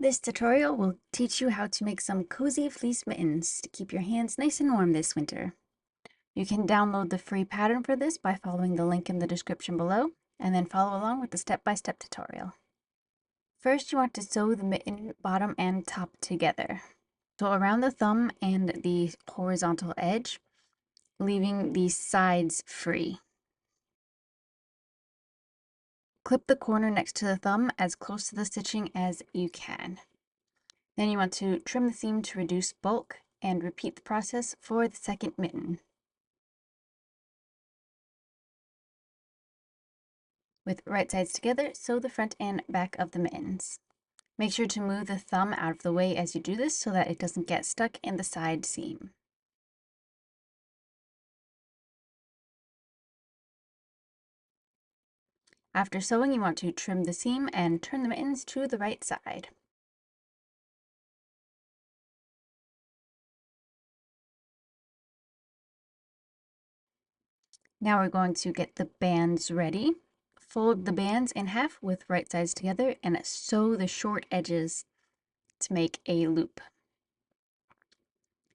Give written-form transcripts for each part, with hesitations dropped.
This tutorial will teach you how to make some cozy fleece mittens to keep your hands nice and warm this winter. You can download the free pattern for this by following the link in the description below, and then follow along with the step-by-step tutorial. First, you want to sew the mitten bottom and top together. So around the thumb and the horizontal edge, leaving the sides free. Clip the corner next to the thumb as close to the stitching as you can. Then you want to trim the seam to reduce bulk and repeat the process for the second mitten. With right sides together, sew the front and back of the mittens. Make sure to move the thumb out of the way as you do this so that it doesn't get stuck in the side seam. After sewing, you want to trim the seam and turn the mittens to the right side. Now we're going to get the bands ready. Fold the bands in half with right sides together and sew the short edges to make a loop.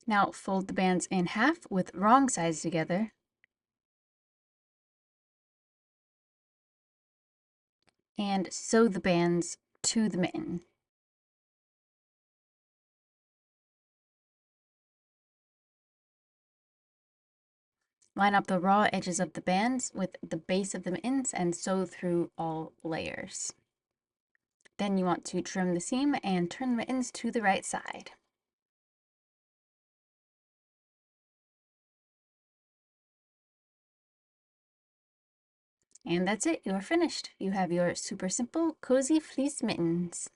Now fold the bands in half with wrong sides together and sew the bands to the mitten. Line up the raw edges of the bands with the base of the mittens and sew through all layers. Then you want to trim the seam and turn the mittens to the right side. And that's it, you're finished. You have your super simple, cozy fleece mittens.